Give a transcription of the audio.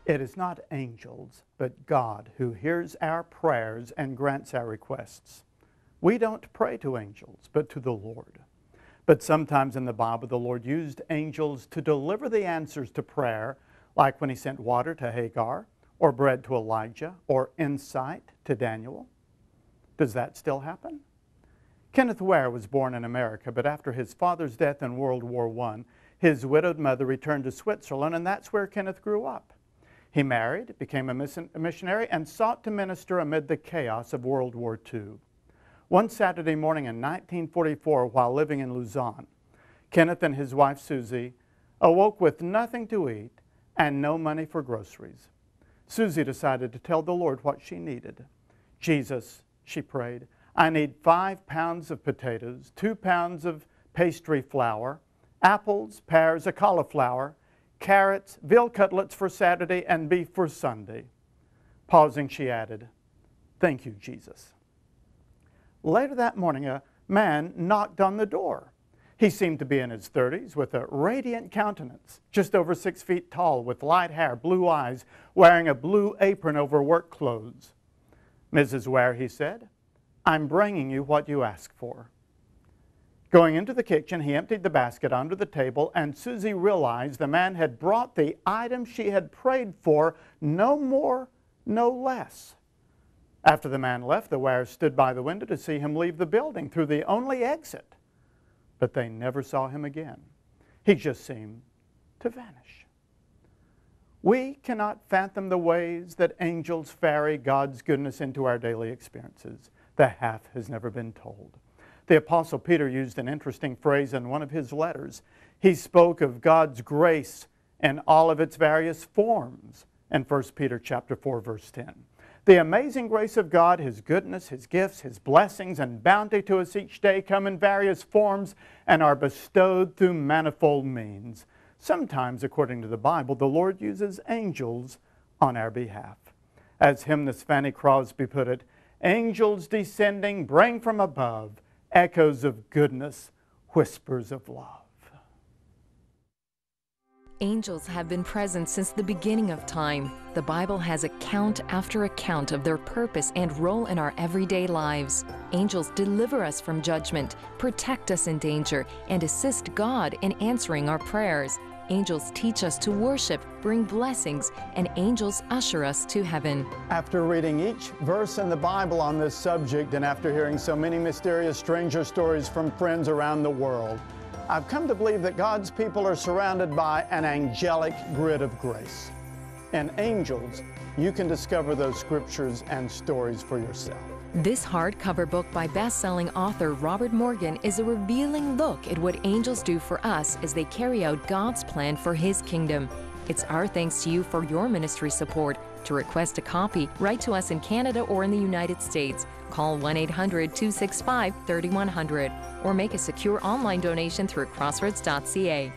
It is not angels, but God who hears our prayers and grants our requests. We don't pray to angels, but to the Lord. But sometimes in the Bible, the Lord used angels to deliver the answers to prayer, like when he sent water to Hagar, or bread to Elijah, or insight to Daniel. Does that still happen? Kenneth Ware was born in America, but after his father's death in World War I, his widowed mother returned to Switzerland, and that's where Kenneth grew up. He married, became a missionary, and sought to minister amid the chaos of World War II. One Saturday morning in 1944, while living in Lausanne, Kenneth and his wife Susie awoke with nothing to eat and no money for groceries. Susie decided to tell the Lord what she needed. Jesus, she prayed, I need 5 pounds of potatoes, 2 pounds of pastry flour, apples, pears, a cauliflower, carrots, veal cutlets for Saturday, and beef for Sunday. Pausing, she added, thank you, Jesus. Later that morning, a man knocked on the door. He seemed to be in his 30s with a radiant countenance, just over 6 feet tall, with light hair, blue eyes, wearing a blue apron over work clothes. Mrs. Ware, he said, I'm bringing you what you asked for. Going into the kitchen, he emptied the basket onto the table, and Susie realized the man had brought the item she had prayed for, no more, no less. After the man left, the Wares stood by the window to see him leave the building through the only exit. But they never saw him again. He just seemed to vanish. We cannot fathom the ways that angels ferry God's goodness into our daily experiences. The half has never been told. The Apostle Peter used an interesting phrase in one of his letters. He spoke of God's grace in all of its various forms in 1 Peter chapter 4, verse 10. The amazing grace of God, His goodness, His gifts, His blessings, and bounty to us each day come in various forms and are bestowed through manifold means. Sometimes, according to the Bible, the Lord uses angels on our behalf. As hymnist Fanny Crosby put it, angels descending bring from above echoes of goodness, whispers of love. Angels have been present since the beginning of time. The Bible has account after account of their purpose and role in our everyday lives. Angels deliver us from judgment, protect us in danger, and assist God in answering our prayers. Angels teach us to worship, bring blessings, and angels usher us to heaven. After reading each verse in the Bible on this subject, and after hearing so many mysterious stranger stories from friends around the world, I've come to believe that God's people are surrounded by an angelic grid of grace. In angels, you can discover those scriptures and stories for yourself. This hardcover book by best-selling author Robert Morgan is a revealing look at what angels do for us as they carry out God's plan for His kingdom. It's our thanks to you for your ministry support. To request a copy, write to us in Canada or in the United States. Call 1-800-265-3100 or make a secure online donation through crossroads.ca.